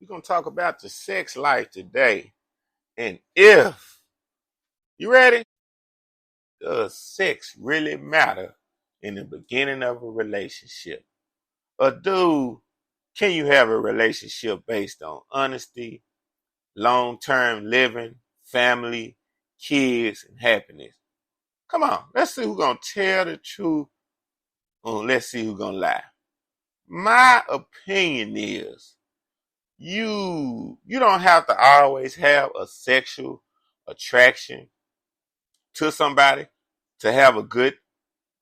We're going to talk about the sex life today. And if you ready, does sex really matter in the beginning of a relationship? Or can you have a relationship based on honesty, long-term living, family, kids, and happiness? Come on, let's see who's going to tell the truth, or let's see who's going to lie. My opinion is you don't have to always have a sexual attraction to somebody to have a good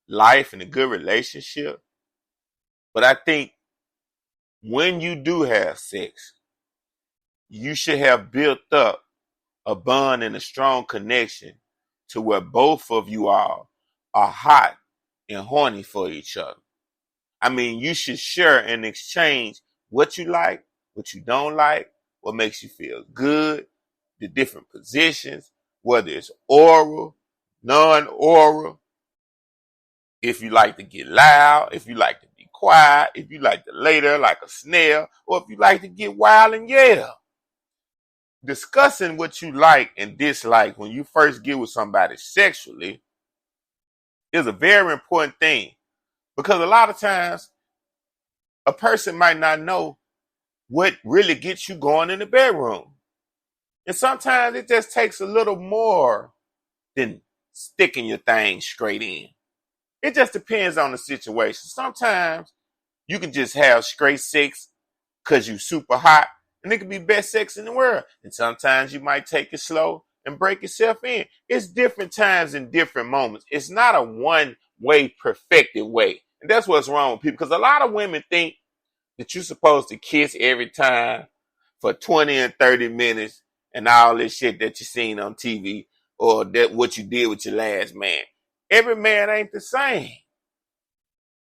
life and a good relationship. But I think when you do have sex, you should have built up a bond and a strong connection to where both of you all are hot and horny for each other. I mean, you should share and exchange what you like, what you don't like, what makes you feel good, the different positions, whether it's oral, non-oral, if you like to get loud, if you like to be quiet, if you like to lay there like a snail, or if you like to get wild and yell. Discussing what you like and dislike when you first get with somebody sexually is a very important thing, because a lot of times a person might not know what really gets you going in the bedroom. And sometimes it just takes a little more than sticking your thing straight in. It just depends on the situation. Sometimes you can just have straight sex because you super hot, and it can be best sex in the world. And sometimes you might take it slow and break yourself in. It's different times and different moments. It's not a one-way perfected way. And that's what's wrong with people, because a lot of women think that you're supposed to kiss every time for 20 and 30 minutes and all this shit that you seen on TV, or that what you did with your last man. Every man ain't the same.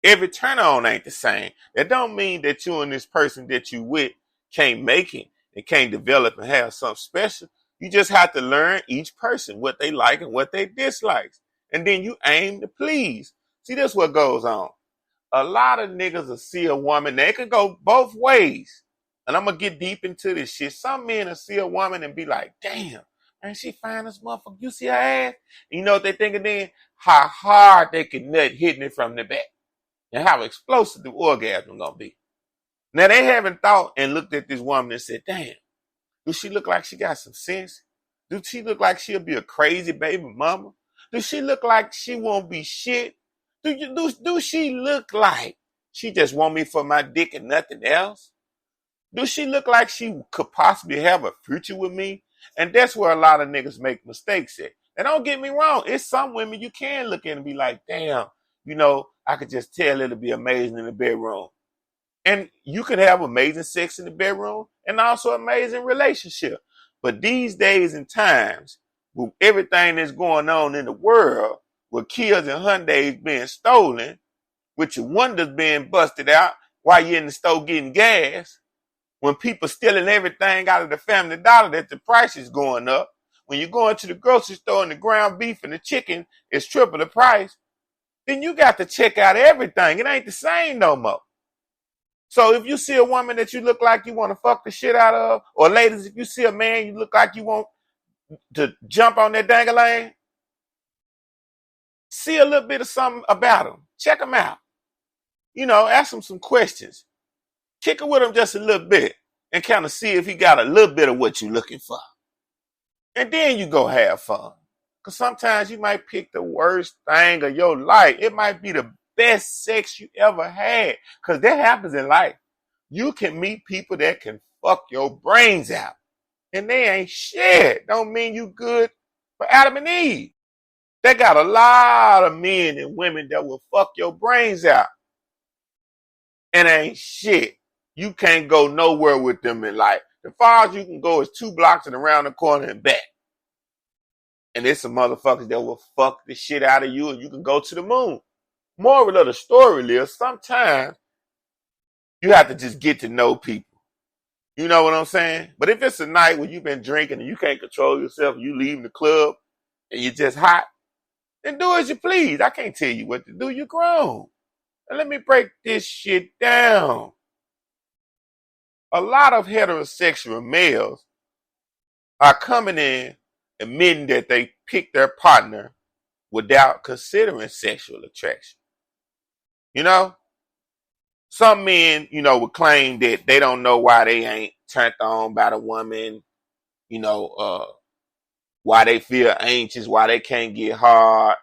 Every turn on ain't the same. That don't mean that you and this person that you with can't make it and can't develop and have something special. You just have to learn each person, what they like and what they dislike. And then you aim to please. See, this is what goes on. A lot of niggas will see a woman, they can go both ways. And I'm going to get deep into this shit. Some men will see a woman and be like, damn, man, she fine as motherfucker. You see her ass? And you know what they thinking then? How hard they can nut hitting it from the back. And how explosive the orgasm going to be. Now, they haven't thought and looked at this woman and said, damn, do she look like she got some sense? Do she look like she'll be a crazy baby mama? Do she look like she won't be shit? Do she look like she just want me for my dick and nothing else? Do she look like she could possibly have a future with me? And that's where a lot of niggas make mistakes at. And don't get me wrong, it's some women you can look at and be like, damn, I could just tell it'll be amazing in the bedroom. And you can have amazing sex in the bedroom and also amazing relationship. But these days and times, with everything that's going on in the world, with Kias and Hyundais being stolen, with your windows being busted out while you're in the store getting gas, when people stealing everything out of the Family Dollar, that the price is going up, when you go into the grocery store and the ground beef and the chicken is triple the price, then you got to check out everything. It ain't the same no more. So if you see a woman that you look like you want to fuck the shit out of, or ladies, if you see a man you look like you want to jump on that dangling, see a little bit of something about him. Check him out. Ask him some questions. Kick it with him just a little bit and kind of see if he got a little bit of what you're looking for. And then you go have fun. Because sometimes you might pick the worst thing of your life. It might be the best sex you ever had. Because that happens in life. You can meet people that can fuck your brains out. And they ain't shit. Don't mean you good for Adam and Eve. They got a lot of men and women that will fuck your brains out. And ain't shit. You can't go nowhere with them in life. The farthest you can go is 2 blocks and around the corner and back. And there's some motherfuckers that will fuck the shit out of you and you can go to the moon. Moral of the story is sometimes you have to just get to know people. You know what I'm saying? But if it's a night where you've been drinking and you can't control yourself, you leaving the club and you're just hot, then do as you please. I can't tell you what to do. You're grown. And let me break this shit down. A lot of heterosexual males are coming in admitting that they picked their partner without considering sexual attraction. You know, some men, would claim that they don't know why they ain't turned on by the woman, you know, why they feel anxious, why they can't get hard.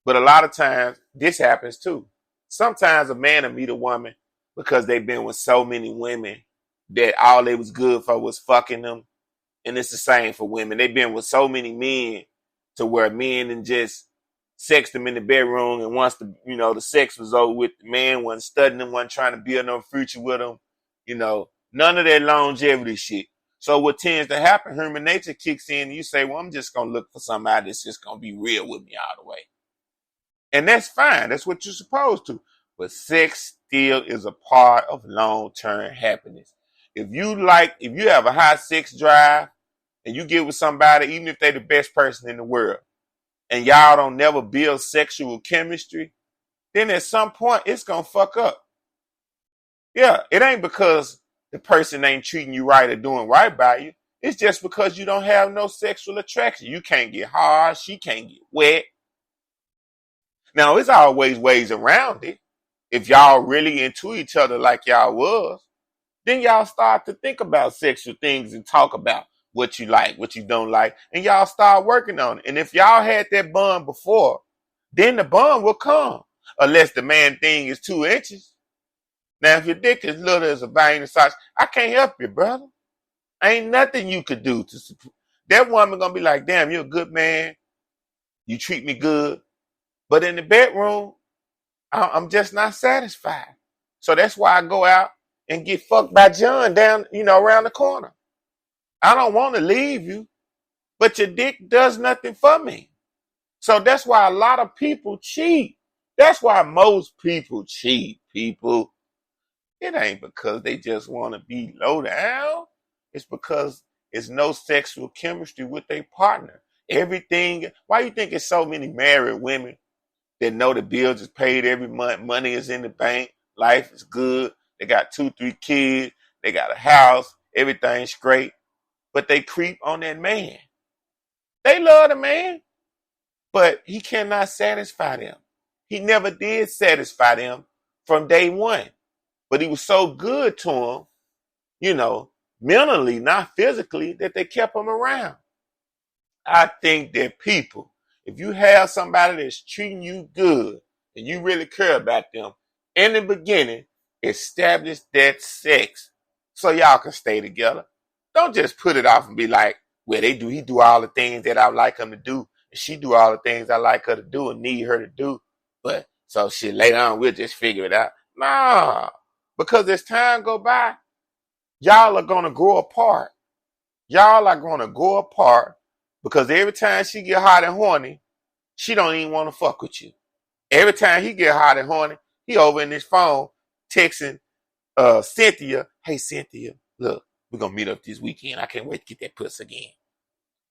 But a lot of times this happens too. Sometimes a man will meet a woman because they've been with so many women that all they was good for was fucking them. And it's the same for women. They've been with so many men to where men and just sex them in the bedroom, and once the sex was over with, the man wasn't studying them, wasn't trying to build no future with them, none of that longevity shit. So what tends to happen, human nature kicks in and you say, well, I'm just gonna look for somebody that's just gonna be real with me all the way. And that's fine. That's what you're supposed to. But sex still is a part of long-term happiness. If you have a high sex drive and you get with somebody, even if they're the best person in the world, and y'all don't never build sexual chemistry, then at some point it's gonna fuck up. Yeah, it ain't because the person ain't treating you right or doing right by you. It's just because you don't have no sexual attraction. You can't get hard. She can't get wet. Now, it's always ways around it. If y'all really into each other like y'all was, then y'all start to think about sexual things and talk about what you like, what you don't like, and y'all start working on it. And if y'all had that bond before, then the bond will come, unless the man thing is 2 inches. Now, if your dick is little as a vein of sausage, I can't help you, brother. Ain't nothing you could do to support. That woman gonna be like, damn, you're a good man. You treat me good. But in the bedroom, I'm just not satisfied. So that's why I go out and get fucked by John down, around the corner. I don't want to leave you, but your dick does nothing for me. So that's why a lot of people cheat. That's why most people cheat, people. It ain't because they just want to be low down. It's because it's no sexual chemistry with their partner. Everything. Why you think it's so many married women that know the bills is paid every month, money is in the bank, life is good, they got 2, 3 kids, they got a house, everything's great, but they creep on that man. They love the man, but he cannot satisfy them. He never did satisfy them from day one, but he was so good to them, mentally, not physically, that they kept him around. I think that people, if you have somebody that's treating you good and you really care about them, in the beginning, establish that sex so y'all can stay together. Don't just put it off and be like, well, he do all the things that I like him to do, and she do all the things I like her to do and need her to do. But so shit, later on we'll just figure it out. Nah, because as time go by, y'all are gonna grow apart. Y'all are gonna go apart because every time she get hot and horny, she don't even want to fuck with you. Every time he get hot and horny, he over in his phone texting Cynthia, hey Cynthia, look, we're gonna meet up this weekend. I can't wait to get that puss again.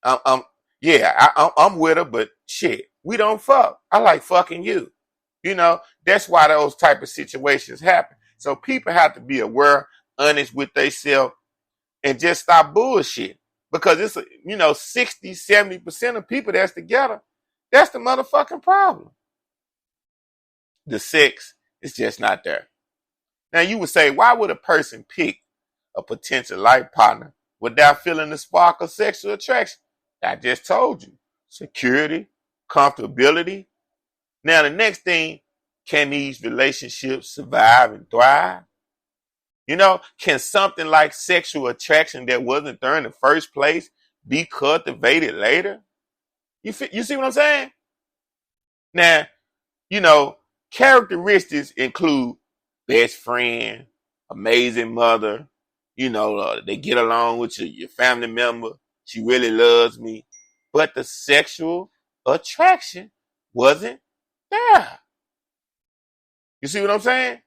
I'm with her, but shit, we don't fuck. I like fucking you. That's why those type of situations happen. So people have to be aware, honest with themselves, and just stop bullshit. Because it's, 60, 70% of people that's together, that's the motherfucking problem. The sex is just not there. Now you would say, why would a person pick a potential life partner without feeling the spark of sexual attraction? I just told you. Security, comfortability. Now the next thing, can these relationships survive and thrive? Can something like sexual attraction that wasn't there in the first place be cultivated later? You see what I'm saying? Now, characteristics include best friend, amazing mother, they get along with your family member, she really loves me, but the sexual attraction wasn't there. You see what I'm saying?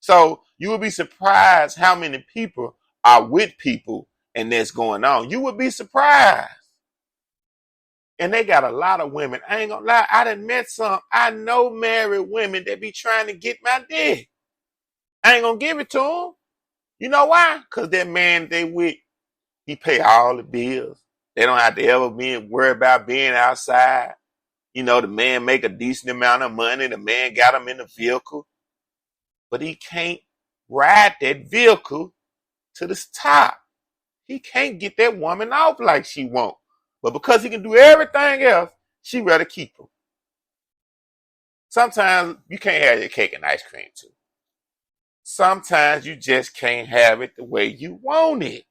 So you would be surprised how many people are with people and that's going on. You would be surprised. And they got a lot of women. I ain't gonna lie, I done met some. I know married women that be trying to get my dick. I ain't gonna give it to them. You know why? Because that man they with, he pay all the bills. They don't have to ever be worried about being outside. You know, the man make a decent amount of money. The man got him in the vehicle. But he can't ride that vehicle to the top. He can't get that woman off like she want. But because he can do everything else, she rather keep him. Sometimes you can't have your cake and ice cream too. Sometimes you just can't have it the way you want it.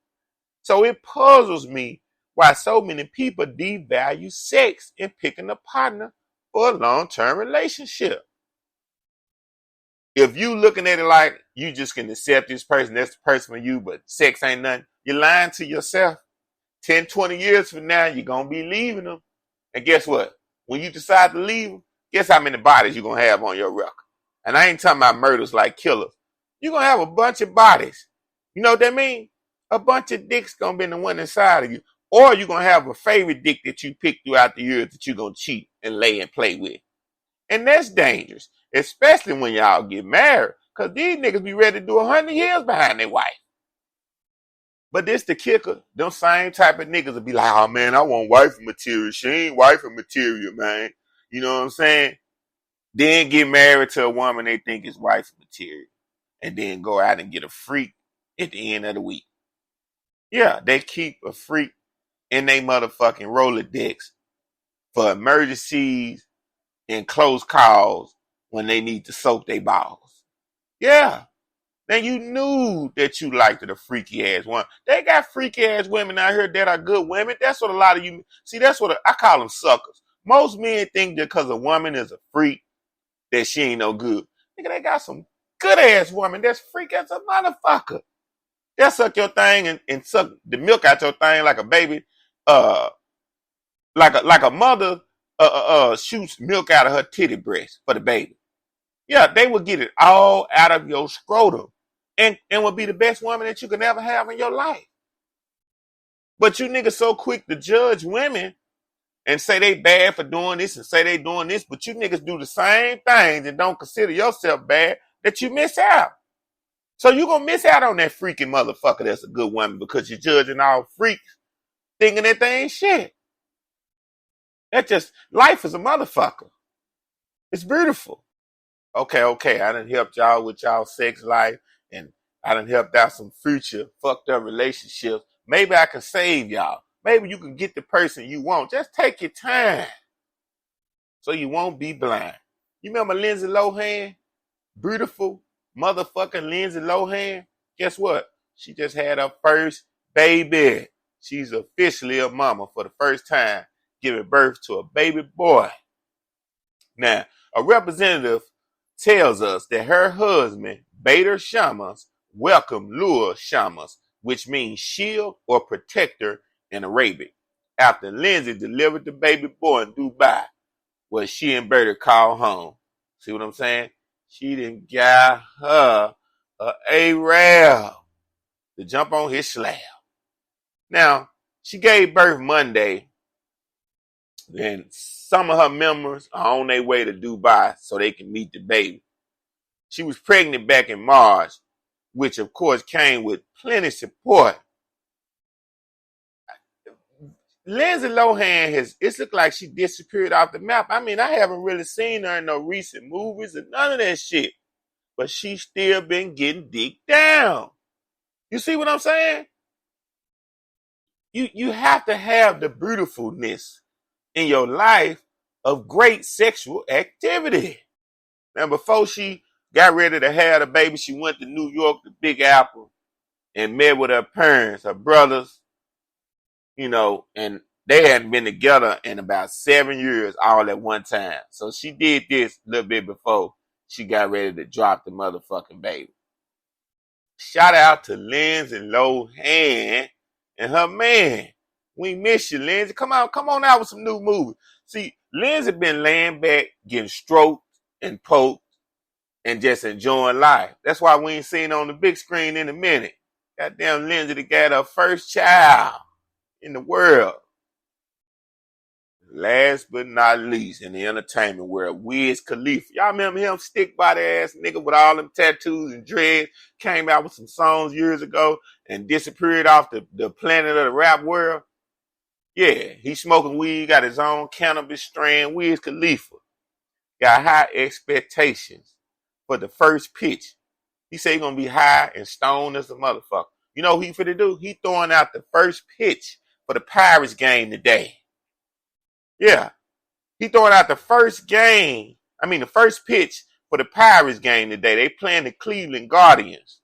So it puzzles me why so many people devalue sex in picking a partner for a long-term relationship. If you looking at it like you just can accept this person, that's the person for you, but sex ain't nothing, you're lying to yourself. 10, 20 years from now, you're going to be leaving them. And guess what? When you decide to leave them, guess how many bodies you're going to have on your record? And I ain't talking about murders like killers. You're going to have a bunch of bodies. You know what that means? A bunch of dicks going to be in the one inside of you. Or you're going to have a favorite dick that you picked throughout the years that you're going to cheat and lay and play with. And that's dangerous, especially when y'all get married. Because these niggas be ready to do 100 years behind their wife. But this the kicker. Them same type of niggas will be like, oh man, I want wifey material. She ain't wifey material, man. You know what I'm saying? Then get married to a woman they think is wifey material. And then go out and get a freak at the end of the week. Yeah, they keep a freak in they motherfucking Rolodex for emergencies and close calls when they need to soak their balls. Yeah. Now you knew that you liked a freaky ass one. They got freaky ass women out here that are good women. That's what a lot of you see. That's what I call them suckers. Most men think that because a woman is a freak that she ain't no good. Nigga, they got some good ass woman that's freak as a motherfucker. They'll suck your thing and suck the milk out your thing like a baby, like a mother shoots milk out of her titty breast for the baby. Yeah, they will get it all out of your scrotum and will be the best woman that you can ever have in your life. But you niggas so quick to judge women and say they bad for doing this and say they doing this, but you niggas do the same things and don't consider yourself bad that you miss out. So you gonna miss out on that freaking motherfucker that's a good woman because you're judging all freaks thinking that they ain't shit. That just, life is a motherfucker. It's beautiful. Okay, I done helped y'all with y'all sex life and I done helped out some future fucked up relationships. Maybe I can save y'all. Maybe you can get the person you want. Just take your time so you won't be blind. You remember Lindsay Lohan? Beautiful motherfucking Lindsay Lohan? Guess what? She just had her first baby. She's officially a mama for the first time, giving birth to a baby boy. Now, a representative tells us that her husband, Bader Shamas, welcomed Lure Shamas, which means shield or protector in Arabic, after Lindsay delivered the baby boy in Dubai, where she and Bader called home. See what I'm saying? She done got her a Arab to jump on his slab. Now, she gave birth Monday, and some of her members are on their way to Dubai so they can meet the baby. She was pregnant back in March, which of course came with plenty support. Lindsay Lohan it's looked like she disappeared off the map. I mean, I haven't really seen her in no recent movies and none of that shit. But she's still been getting dick down. You see what I'm saying? You have to have the beautifulness in your life of great sexual activity. Now, before she got ready to have the baby, she went to New York, the Big Apple, and met with her parents, her brothers, you know, and they hadn't been together in about 7 years all at one time. So she did this a little bit before she got ready to drop the motherfucking baby. Shout out to Lindsay Lohan and her man. We miss you, Lindsay. Come on out with some new movies. See, Lindsay been laying back, getting stroked and poked and just enjoying life. That's why we ain't seen her on the big screen in a minute. Goddamn Lindsay that got her first child in the world. Last but not least, in the entertainment world, Wiz Khalifa. Y'all remember him, stick body ass nigga with all them tattoos and dreads? Came out with some songs years ago and disappeared off the planet of the rap world. Yeah, he smoking weed, got his own cannabis strand. Wiz Khalifa got high expectations for the first pitch. He said he's gonna be high and stoned as a motherfucker. You know what he finna do? He throwing out the first pitch for the Pirates game today. Yeah, he throwing out the first pitch for the Pirates game today. They playing the Cleveland Guardians.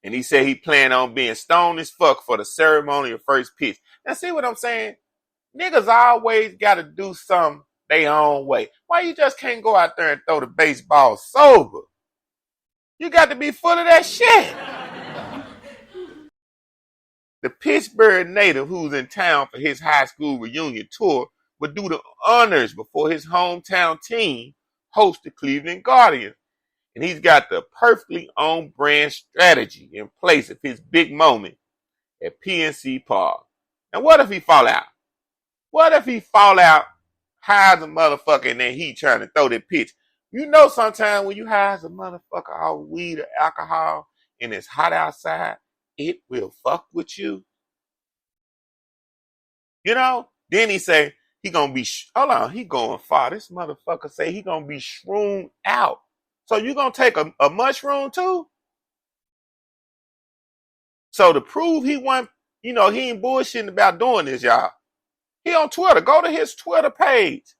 And he said he planned on being stoned as fuck for the ceremony of first pitch. Now see what I'm saying? Niggas always got to do something their own way. Why you just can't go out there and throw the baseball sober? You got to be full of that shit. The Pittsburgh native who's in town for his high school reunion tour would do the honors before his hometown team hosts the Cleveland Guardians. And he's got the perfectly on brand strategy in place of his big moment at PNC Park. And what if he fall out? What if he fall out high as a motherfucker and then he trying to throw that pitch? You know sometimes when you high as a motherfucker off weed or alcohol and it's hot outside, it will fuck with you. You know? Then he say he gonna be, he going far. This motherfucker say he gonna be shroomed out. So you gonna take a mushroom too? So to prove he wasn't, he ain't bullshitting about doing this, y'all. He on Twitter. Go to his Twitter page.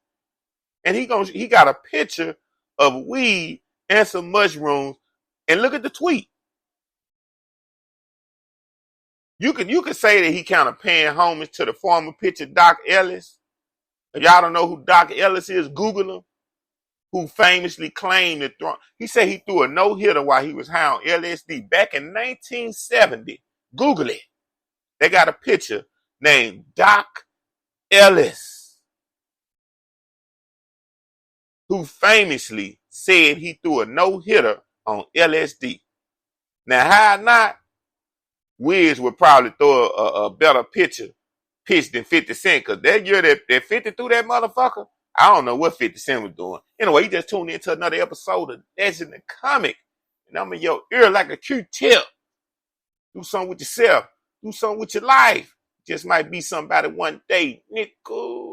And he got a picture of weed and some mushrooms. And look at the tweet. You could say that he kind of paying homage to the former pitcher Doc Ellis. If y'all don't know who Doc Ellis is, Google him. Who famously claimed to throw. He said he threw a no-hitter while he was high on LSD back in 1970. Google it. They got a picture named Doc Ellis, who famously said he threw a no-hitter on LSD. Now, how not, Wiz would probably throw a better pitch than 50 Cent, because that year that 50 threw that motherfucker, I don't know what 50 Cent was doing. Anyway, you just tuned into another episode of Legend the Comic. And I'm in your ear like a Q-tip. Do something with yourself. Do something with your life. Just might be somebody one day. Nickel.